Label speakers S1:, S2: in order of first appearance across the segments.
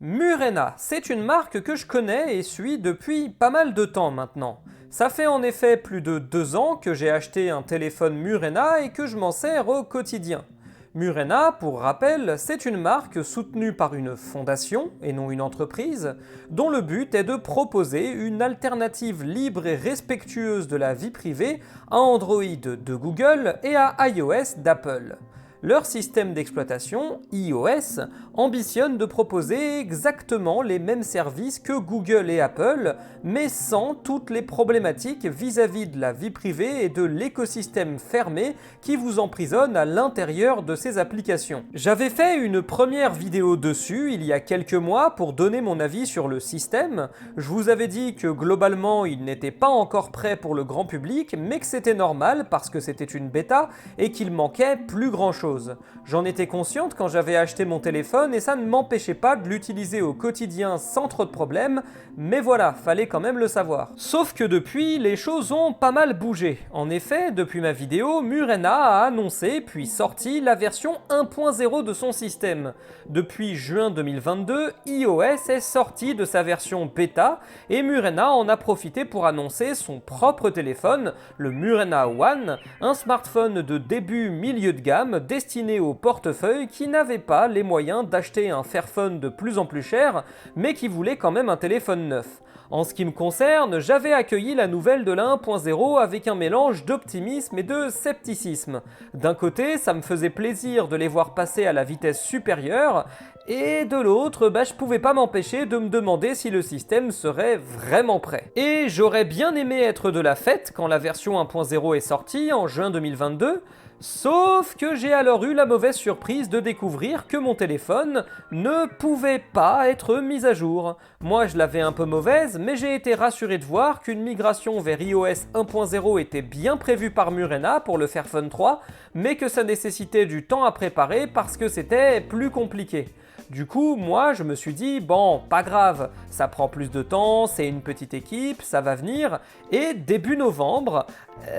S1: Murena, c'est une marque que je connais et suis depuis pas mal de temps maintenant. Ça fait en effet plus de 2 ans que j'ai acheté un téléphone Murena et que je m'en sers au quotidien. Murena, pour rappel, c'est une marque soutenue par une fondation, et non une entreprise, dont le but est de proposer une alternative libre et respectueuse de la vie privée à Android de Google et à iOS d'Apple. Leur système d'exploitation, iOS, ambitionne de proposer exactement les mêmes services que Google et Apple, mais sans toutes les problématiques vis-à-vis de la vie privée et de l'écosystème fermé qui vous emprisonne à l'intérieur de ces applications. J'avais fait une première vidéo dessus il y a quelques mois pour donner mon avis sur le système. Je vous avais dit que globalement il n'était pas encore prêt pour le grand public, mais que c'était normal parce que c'était une bêta et qu'il manquait plus grand chose. J'en étais consciente quand j'avais acheté mon téléphone et ça ne m'empêchait pas de l'utiliser au quotidien sans trop de problèmes, mais voilà, fallait quand même le savoir. Sauf que depuis, les choses ont pas mal bougé. En effet, depuis ma vidéo, Murena a annoncé puis sorti la version 1.0 de son système. Depuis juin 2022, iOS est sorti de sa version bêta et Murena en a profité pour annoncer son propre téléphone, le Murena One, un smartphone de début milieu de gamme destiné aux portefeuilles qui n'avaient pas les moyens d'acheter un Fairphone de plus en plus cher, mais qui voulaient quand même un téléphone neuf. En ce qui me concerne, j'avais accueilli la nouvelle de la 1.0 avec un mélange d'optimisme et de scepticisme. D'un côté, ça me faisait plaisir de les voir passer à la vitesse supérieure, et de l'autre, je pouvais pas m'empêcher de me demander si le système serait vraiment prêt. Et j'aurais bien aimé être de la fête quand la version 1.0 est sortie en juin 2022, sauf que j'ai alors eu la mauvaise surprise de découvrir que mon téléphone ne pouvait pas être mis à jour. Moi je l'avais un peu mauvaise, mais j'ai été rassuré de voir qu'une migration vers iOS 1.0 était bien prévue par Murena pour le Fairphone 3, mais que ça nécessitait du temps à préparer parce que c'était plus compliqué. Du coup, moi, je me suis dit, bon, pas grave, ça prend plus de temps, c'est une petite équipe, ça va venir. Et début novembre,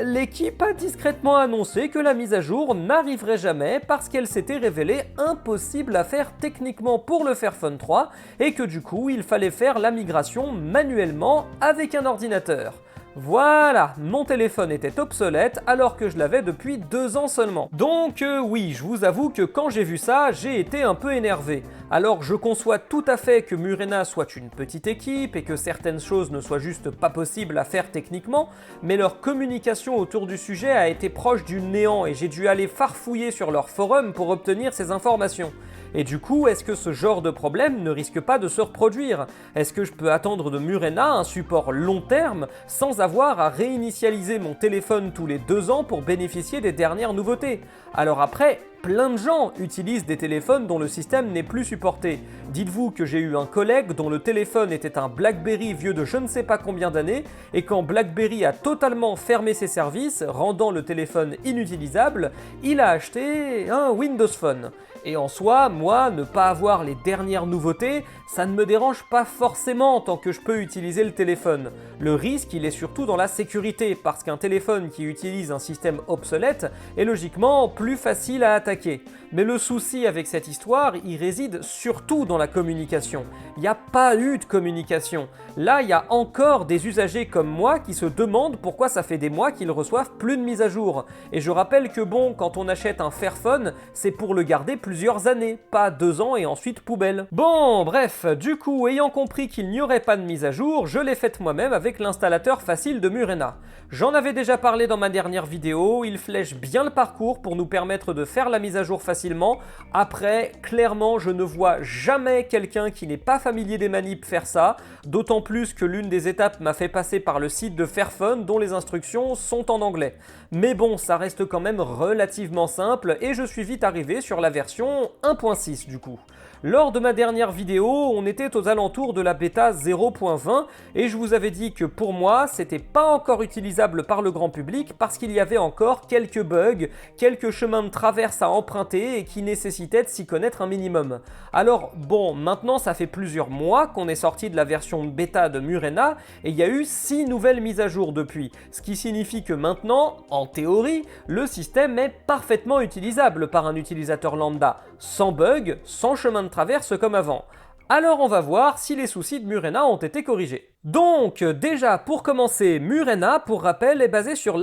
S1: l'équipe a discrètement annoncé que la mise à jour n'arriverait jamais parce qu'elle s'était révélée impossible à faire techniquement pour le Fairphone 3 et que du coup, il fallait faire la migration manuellement avec un ordinateur. Voilà, mon téléphone était obsolète alors que je l'avais depuis 2 ans seulement. Donc oui, je vous avoue que quand j'ai vu ça, j'ai été un peu énervé. Alors je conçois tout à fait que Murena soit une petite équipe et que certaines choses ne soient juste pas possibles à faire techniquement, mais leur communication autour du sujet a été proche du néant et j'ai dû aller farfouiller sur leur forum pour obtenir ces informations. Et du coup, est-ce que ce genre de problème ne risque pas de se reproduire? Est-ce que je peux attendre de Murena un support long terme sans avoir à réinitialiser mon téléphone tous les 2 ans pour bénéficier des dernières nouveautés? Alors après, plein de gens utilisent des téléphones dont le système n'est plus supporté. Dites-vous que j'ai eu un collègue dont le téléphone était un BlackBerry vieux de je ne sais pas combien d'années et quand BlackBerry a totalement fermé ses services, rendant le téléphone inutilisable, il a acheté un Windows Phone. Et en soi, moi, ne pas avoir les dernières nouveautés, ça ne me dérange pas forcément tant que je peux utiliser le téléphone. Le risque, il est surtout dans la sécurité, parce qu'un téléphone qui utilise un système obsolète est logiquement plus facile à attaquer. Mais le souci avec cette histoire, il réside surtout dans la communication. Il n'y a pas eu de communication. Là, il y a encore des usagers comme moi qui se demandent pourquoi ça fait des mois qu'ils reçoivent plus de mise à jour. Et je rappelle que bon, quand on achète un Fairphone, c'est pour le garder plusieurs années, pas 2 ans et ensuite poubelle. Bon, bref, du coup, ayant compris qu'il n'y aurait pas de mise à jour, je l'ai faite moi-même avec l'installateur facile de Murena. J'en avais déjà parlé dans ma dernière vidéo, il flèche bien le parcours pour nous permettre de faire la mise à jour facilement. Après, clairement, je ne vois jamais quelqu'un qui n'est pas familier des manips faire ça, d'autant plus que l'une des étapes m'a fait passer par le site de Fairphone dont les instructions sont en anglais. Mais bon, ça reste quand même relativement simple et je suis vite arrivé sur la version 1.6 du coup. Lors de ma dernière vidéo, on était aux alentours de la bêta 0.20 et je vous avais dit que pour moi, c'était pas encore utilisable par le grand public parce qu'il y avait encore quelques bugs, quelques chemins de traverse à emprunter et qui nécessitaient de s'y connaître un minimum. Alors bon, maintenant ça fait plusieurs mois qu'on est sorti de la version bêta de Murena et il y a eu 6 nouvelles mises à jour depuis, ce qui signifie que maintenant, en théorie, le système est parfaitement utilisable par un utilisateur lambda, sans bug, sans chemin de traverse comme avant. Alors on va voir si les soucis de Murena ont été corrigés. Donc déjà pour commencer, Murena pour rappel est basé sur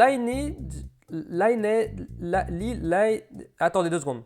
S1: attendez 2 secondes.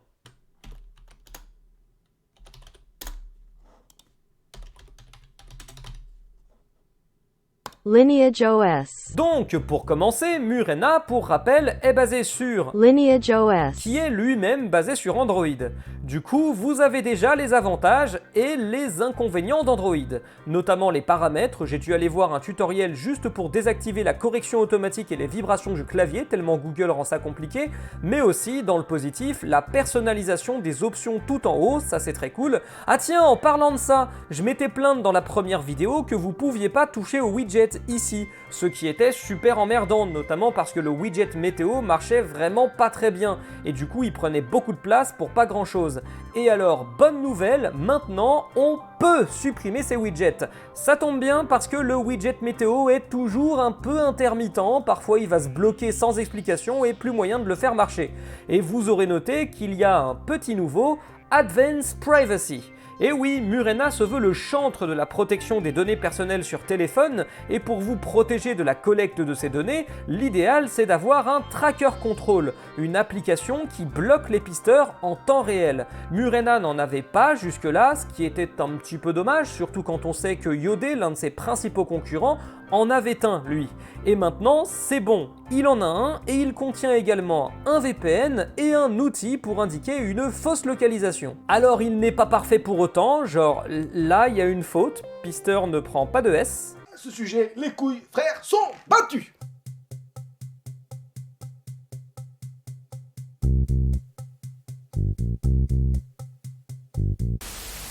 S2: Lineage OS.
S1: Donc, pour commencer, Murena, pour rappel, est basé sur
S2: Lineage OS.
S1: qui est lui-même basé sur Android. Du coup, vous avez déjà les avantages et les inconvénients d'Android, notamment les paramètres. J'ai dû aller voir un tutoriel juste pour désactiver la correction automatique et les vibrations du clavier, tellement Google rend ça compliqué, mais aussi, dans le positif, la personnalisation des options tout en haut, ça c'est très cool. Ah tiens, en parlant de ça, je m'étais plaint dans la première vidéo que vous pouviez pas toucher au widget ici, ce qui était super emmerdant, notamment parce que le widget météo marchait vraiment pas très bien, et du coup il prenait beaucoup de place pour pas grand chose. Et alors, bonne nouvelle, maintenant on peut supprimer ces widgets. Ça tombe bien parce que le widget météo est toujours un peu intermittent, parfois il va se bloquer sans explication et plus moyen de le faire marcher. Et vous aurez noté qu'il y a un petit nouveau, Advanced Privacy. Et oui, Murena se veut le chantre de la protection des données personnelles sur téléphone, et pour vous protéger de la collecte de ces données, l'idéal c'est d'avoir un tracker control, une application qui bloque les pisteurs en temps réel. Murena n'en avait pas jusque-là, ce qui était un petit peu dommage, surtout quand on sait que Yodé, l'un de ses principaux concurrents, en avait un, lui. Et maintenant, c'est bon, il en a un et il contient également un VPN et un outil pour indiquer une fausse localisation. Alors il n'est pas parfait pour autant, genre là il y a une faute, pisteur ne prend pas de S.
S3: À ce sujet, les couilles, frères, sont battus.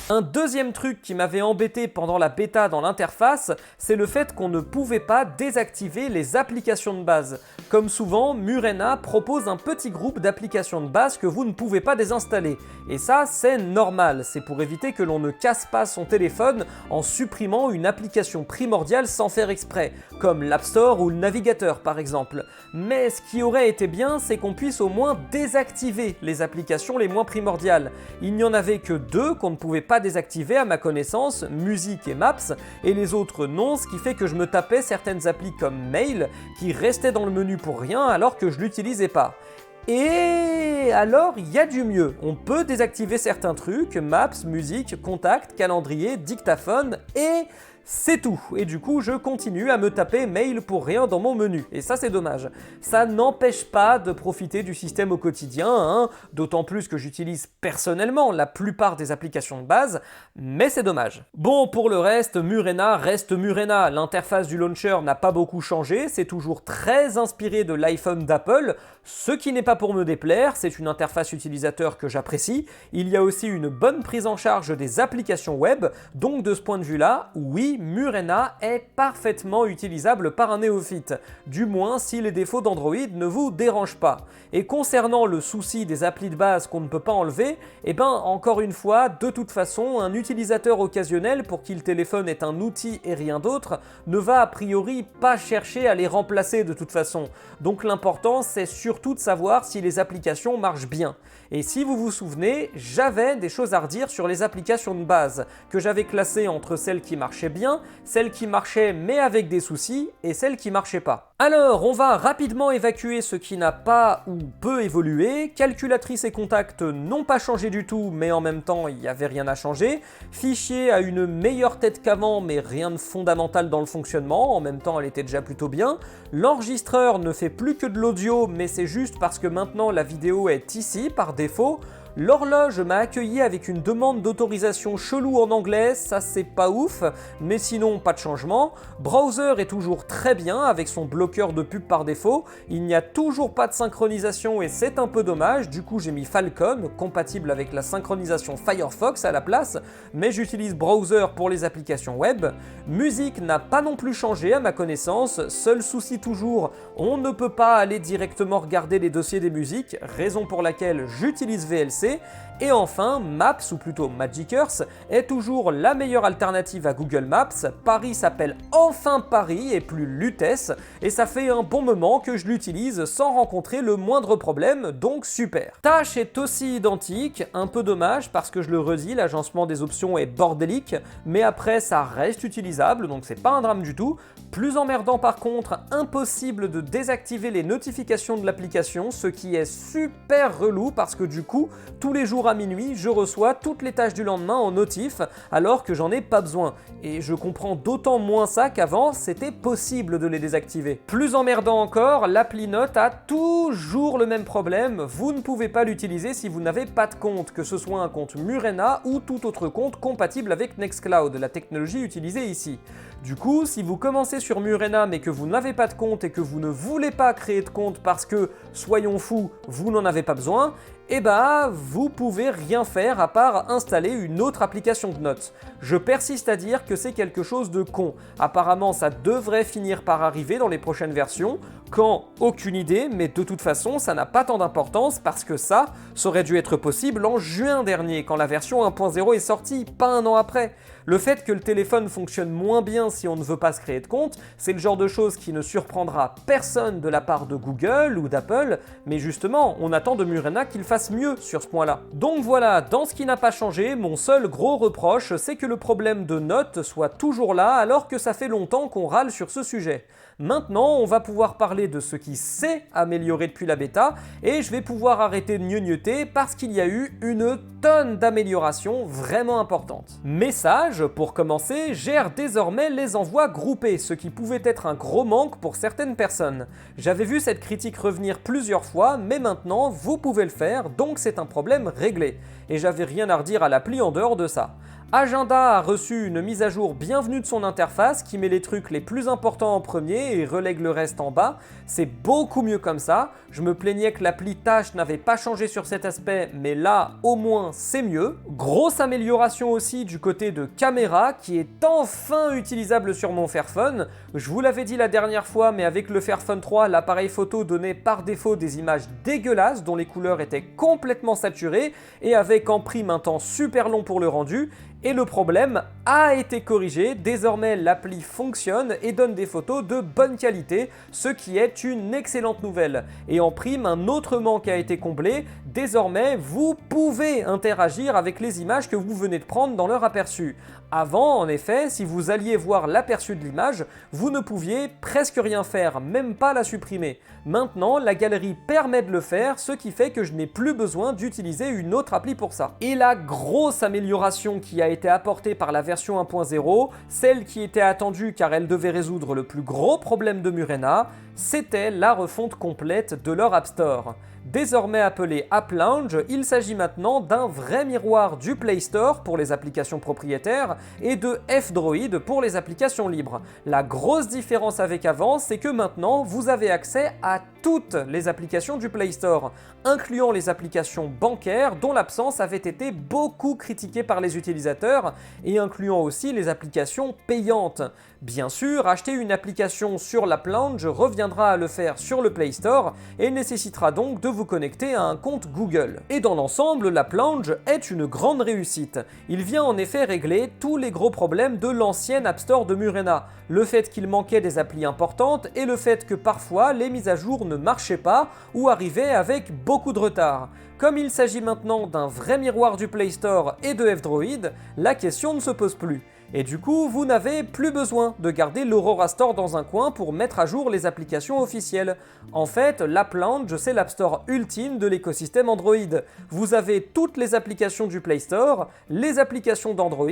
S1: Un deuxième truc qui m'avait embêté pendant la bêta dans l'interface, c'est le fait qu'on ne pouvait pas désactiver les applications de base. Comme souvent, Murena propose un petit groupe d'applications de base que vous ne pouvez pas désinstaller. Et ça, c'est normal, c'est pour éviter que l'on ne casse pas son téléphone en supprimant une application primordiale sans faire exprès, comme l'App Store ou le navigateur par exemple. Mais ce qui aurait été bien, c'est qu'on puisse au moins désactiver les applications les moins primordiales. Il n'y en avait que 2 qu'on ne pouvait pas désactiver à ma connaissance, Music et Maps, et les autres non, ce qui fait que je me tapais certaines applis comme Mail qui restaient dans le menu pour rien alors que je l'utilisais pas. Et alors, il y a du mieux. On peut désactiver certains trucs, Maps, musique, contact, calendrier, dictaphone et c'est tout. Et du coup, je continue à me taper Mail pour rien dans mon menu. Et ça, c'est dommage. Ça n'empêche pas de profiter du système au quotidien, d'autant plus que j'utilise personnellement la plupart des applications de base, mais c'est dommage. Bon, pour le reste, Murena reste Murena. L'interface du launcher n'a pas beaucoup changé, c'est toujours très inspiré de l'iPhone d'Apple, ce qui n'est pas pour me déplaire, c'est une interface utilisateur que j'apprécie. Il y a aussi une bonne prise en charge des applications web, donc de ce point de vue-là, oui, Murena est parfaitement utilisable par un néophyte, du moins si les défauts d'Android ne vous dérangent pas. Et concernant le souci des applis de base qu'on ne peut pas enlever, eh ben encore une fois, de toute façon, un utilisateur occasionnel pour qui le téléphone est un outil et rien d'autre, ne va a priori pas chercher à les remplacer de toute façon. Donc l'important c'est surtout de savoir si les applications marchent bien. Et si vous vous souvenez, j'avais des choses à redire sur les applications de base, que j'avais classées entre celles qui marchaient bien, celles qui marchaient mais avec des soucis, et celles qui marchaient pas. Alors, on va rapidement évacuer ce qui n'a pas ou peu évolué. Calculatrice et contact n'ont pas changé du tout, mais en même temps, il n'y avait rien à changer. Fichier a une meilleure tête qu'avant, mais rien de fondamental dans le fonctionnement. En même temps, elle était déjà plutôt bien. L'enregistreur ne fait plus que de l'audio, mais c'est juste parce que maintenant la vidéo est ici par défaut. L'horloge m'a accueilli avec une demande d'autorisation chelou en anglais, ça c'est pas ouf, mais sinon pas de changement. Browser est toujours très bien avec son bloqueur de pub par défaut, il n'y a toujours pas de synchronisation et c'est un peu dommage, du coup j'ai mis Falcon, compatible avec la synchronisation Firefox à la place, mais j'utilise Browser pour les applications web. Musique n'a pas non plus changé à ma connaissance, seul souci toujours, on ne peut pas aller directement regarder les dossiers des musiques, raison pour laquelle j'utilise VLC, Et enfin, Maps, ou plutôt Magic Earth, est toujours la meilleure alternative à Google Maps. Paris s'appelle enfin Paris et plus Lutèce, et ça fait un bon moment que je l'utilise sans rencontrer le moindre problème, donc super. Tâche est aussi identique, un peu dommage parce que je le redis, l'agencement des options est bordélique, mais après ça reste utilisable, donc c'est pas un drame du tout. Plus emmerdant par contre, impossible de désactiver les notifications de l'application, ce qui est super relou parce que du coup, tous les jours à minuit, je reçois toutes les tâches du lendemain en notif alors que j'en ai pas besoin. Et je comprends d'autant moins ça qu'avant, c'était possible de les désactiver. Plus emmerdant encore, l'appli Note a toujours le même problème, vous ne pouvez pas l'utiliser si vous n'avez pas de compte, que ce soit un compte Murena ou tout autre compte compatible avec Nextcloud, la technologie utilisée ici. Du coup, si vous commencez sur Murena mais que vous n'avez pas de compte et que vous ne voulez pas créer de compte parce que, soyons fous, vous n'en avez pas besoin, eh bah, vous pouvez rien faire à part installer une autre application de notes. Je persiste à dire que c'est quelque chose de con. Apparemment, ça devrait finir par arriver dans les prochaines versions. Quand, aucune idée, mais de toute façon, ça n'a pas tant d'importance parce que ça aurait dû être possible en juin dernier, quand la version 1.0 est sortie, pas un an après. Le fait que le téléphone fonctionne moins bien si on ne veut pas se créer de compte, c'est le genre de chose qui ne surprendra personne de la part de Google ou d'Apple, mais justement, on attend de Murena qu'il fasse mieux sur ce point-là. Donc voilà, dans ce qui n'a pas changé, mon seul gros reproche, c'est que le problème de notes soit toujours là alors que ça fait longtemps qu'on râle sur ce sujet. Maintenant, on va pouvoir parler de ce qui s'est amélioré depuis la bêta, et je vais pouvoir arrêter de gnognoter parce qu'il y a eu une tonne d'améliorations vraiment importantes. Message, pour commencer, gère désormais les envois groupés, ce qui pouvait être un gros manque pour certaines personnes. J'avais vu cette critique revenir plusieurs fois, mais maintenant, vous pouvez le faire, donc c'est un problème réglé. Et j'avais rien à redire à l'appli en dehors de ça. Agenda a reçu une mise à jour bienvenue de son interface qui met les trucs les plus importants en premier et relègue le reste en bas. C'est beaucoup mieux comme ça. Je me plaignais que l'appli Tâches n'avait pas changé sur cet aspect, mais là, au moins, c'est mieux. Grosse amélioration aussi du côté de caméra qui est enfin utilisable sur mon Fairphone. Je vous l'avais dit la dernière fois, mais avec le Fairphone 3, l'appareil photo donnait par défaut des images dégueulasses dont les couleurs étaient complètement saturées et avec en prime un temps super long pour le rendu. Et le problème a été corrigé, désormais l'appli fonctionne et donne des photos de bonne qualité, ce qui est une excellente nouvelle. Et en prime, un autre manque a été comblé, désormais vous pouvez interagir avec les images que vous venez de prendre dans leur aperçu. Avant, en effet, si vous alliez voir l'aperçu de l'image, vous ne pouviez presque rien faire, même pas la supprimer. Maintenant, la galerie permet de le faire, ce qui fait que je n'ai plus besoin d'utiliser une autre appli pour ça. Et la grosse amélioration qui a été apportée par la version 1.0, celle qui était attendue car elle devait résoudre le plus gros problème de Murena, c'était la refonte complète de leur App Store. Désormais appelé App Lounge, il s'agit maintenant d'un vrai miroir du Play Store pour les applications propriétaires et de F-Droid pour les applications libres. La grosse différence avec avant, c'est que maintenant vous avez accès à toutes les applications du Play Store, incluant les applications bancaires dont l'absence avait été beaucoup critiquée par les utilisateurs et incluant aussi les applications payantes. Bien sûr, acheter une application sur l'App Lounge reviendra à le faire sur le Play Store et nécessitera donc de vous connecter à un compte Google. Et dans l'ensemble, l'App Lounge est une grande réussite. Il vient en effet régler tous les gros problèmes de l'ancienne App Store de Murena, le fait qu'il manquait des applis importantes et le fait que parfois les mises à jour ne marchaient pas ou arrivaient avec beaucoup de retard. Comme il s'agit maintenant d'un vrai miroir du Play Store et de F-Droid, la question ne se pose plus. Et du coup, vous n'avez plus besoin de garder l'Aurora Store dans un coin pour mettre à jour les applications officielles. En fait, l'App Lounge, c'est l'App Store ultime de l'écosystème Android. Vous avez toutes les applications du Play Store, les applications d'Android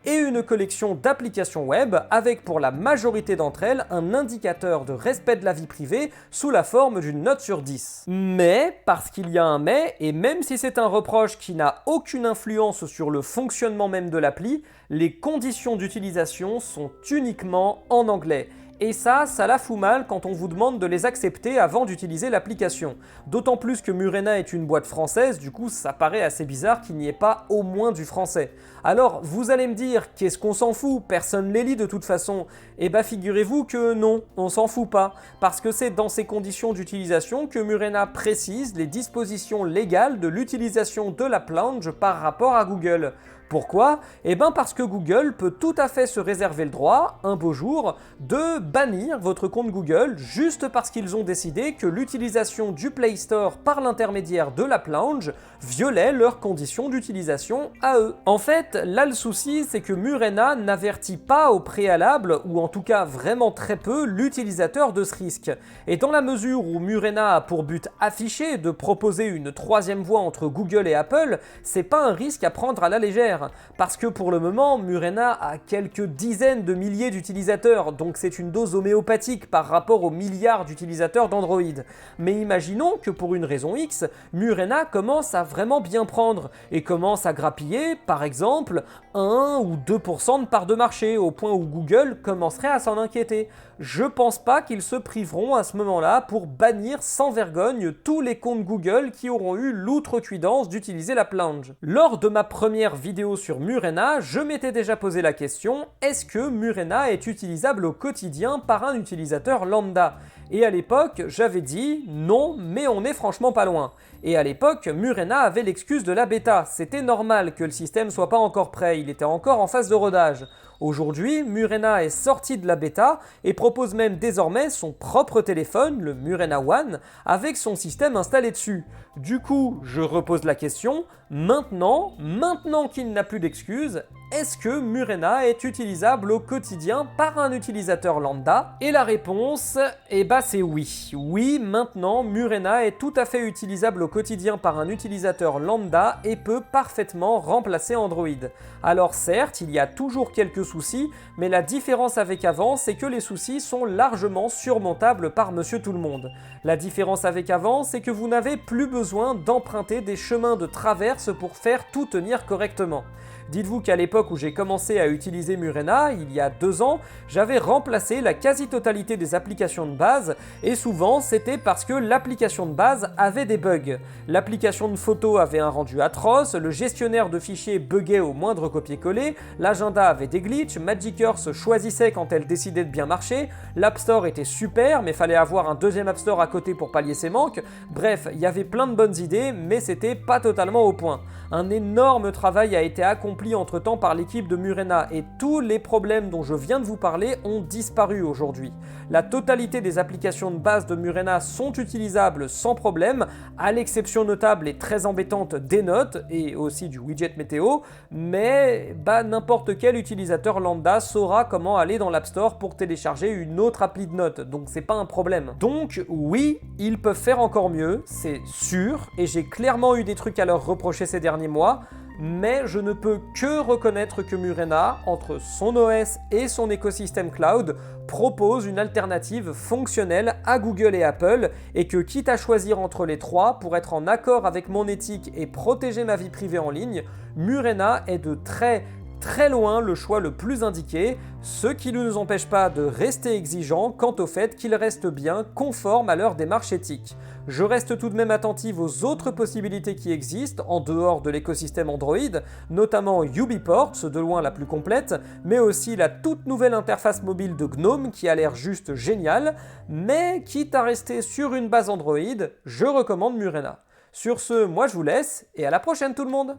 S1: et une collection d'applications web avec pour la majorité d'entre elles un indicateur de respect de la vie privée sous la forme d'une note sur 10. Mais, parce qu'il y a un mais, et même si c'est un reproche qui n'a aucune influence sur le fonctionnement même de l'appli, les conditions d'utilisation sont uniquement en anglais. Et ça la fout mal quand on vous demande de les accepter avant d'utiliser l'application. D'autant plus que Murena est une boîte française, du coup ça paraît assez bizarre qu'il n'y ait pas au moins du français. Alors vous allez me dire, qu'est-ce qu'on s'en fout? Personne les lit de toute façon. Eh bah figurez-vous que non, on s'en fout pas. Parce que c'est dans ces conditions d'utilisation que Murena précise les dispositions légales de l'utilisation de l'app Lounge par rapport à Google. Pourquoi? Eh bien parce que Google peut tout à fait se réserver le droit, un beau jour, de bannir votre compte Google juste parce qu'ils ont décidé que l'utilisation du Play Store par l'intermédiaire de l'app Lounge violait leurs conditions d'utilisation à eux. En fait, là le souci, c'est que Murena n'avertit pas au préalable, ou en tout cas vraiment très peu, l'utilisateur de ce risque. Et dans la mesure où Murena a pour but affiché de proposer une troisième voie entre Google et Apple, c'est pas un risque à prendre à la légère. Parce que pour le moment, Murena a quelques dizaines de milliers d'utilisateurs, donc c'est une dose homéopathique par rapport aux milliards d'utilisateurs d'Android. Mais imaginons que pour une raison X, Murena commence à vraiment bien prendre, et commence à grappiller, par exemple, 1 ou 2% de part de marché, au point où Google commencerait à s'en inquiéter. Je pense pas qu'ils se priveront à ce moment-là pour bannir sans vergogne tous les comptes Google qui auront eu l'outrecuidance d'utiliser l'app Lounge. Lors de ma première vidéo sur Murena, je m'étais déjà posé la question, est-ce que Murena est utilisable au quotidien par un utilisateur lambda? Et à l'époque, j'avais dit non, mais on est franchement pas loin. Et à l'époque, Murena avait l'excuse de la bêta. C'était normal que le système soit pas encore prêt, il était encore en phase de rodage. Aujourd'hui, Murena est sorti de la bêta et propose même désormais son propre téléphone, le Murena One, avec son système installé dessus. Du coup, je repose la question, maintenant qu'il n'a plus d'excuses, est-ce que Murena est utilisable au quotidien par un utilisateur lambda? Et la réponse, c'est oui. Oui, maintenant, Murena est tout à fait utilisable au quotidien par un utilisateur lambda et peut parfaitement remplacer Android. Alors certes, il y a toujours quelques soucis, mais la différence avec avant, c'est que les soucis sont largement surmontables par Monsieur Tout-le-Monde. La différence avec avant, c'est que vous n'avez plus besoin d'emprunter des chemins de traverse pour faire tout tenir correctement. Dites-vous qu'à l'époque où j'ai commencé à utiliser Murena, il y a 2 ans, j'avais remplacé la quasi-totalité des applications de base, et souvent c'était parce que l'application de base avait des bugs. L'application de photo avait un rendu atroce, le gestionnaire de fichiers buguait au moindre copier-coller, l'agenda avait des glitches, Magic Earth choisissait quand elle décidait de bien marcher, l'App Store était super, mais fallait avoir un deuxième App Store à côté pour pallier ses manques. Bref, il y avait plein de bonnes idées, mais c'était pas totalement au point. Un énorme travail a été accompli entre-temps par l'équipe de Murena et tous les problèmes dont je viens de vous parler ont disparu aujourd'hui. La totalité des applications de base de Murena sont utilisables sans problème, à l'exception notable et très embêtante des notes et aussi du widget météo, mais n'importe quel utilisateur lambda saura comment aller dans l'App Store pour télécharger une autre appli de notes, donc c'est pas un problème. Donc oui, ils peuvent faire encore mieux, c'est sûr, et j'ai clairement eu des trucs à leur reprocher ces derniers mois, mais je ne peux que reconnaître que Murena, entre son OS et son écosystème cloud, propose une alternative fonctionnelle à Google et Apple, et que quitte à choisir entre les trois pour être en accord avec mon éthique et protéger ma vie privée en ligne, Murena est de très loin le choix le plus indiqué, ce qui ne nous empêche pas de rester exigeants quant au fait qu'ils restent bien conformes à leur démarche éthique. Je reste tout de même attentive aux autres possibilités qui existent en dehors de l'écosystème Android, notamment UbiPort, de loin la plus complète, mais aussi la toute nouvelle interface mobile de GNOME qui a l'air juste géniale, mais quitte à rester sur une base Android, je recommande Murena. Sur ce, moi je vous laisse, et à la prochaine tout le monde!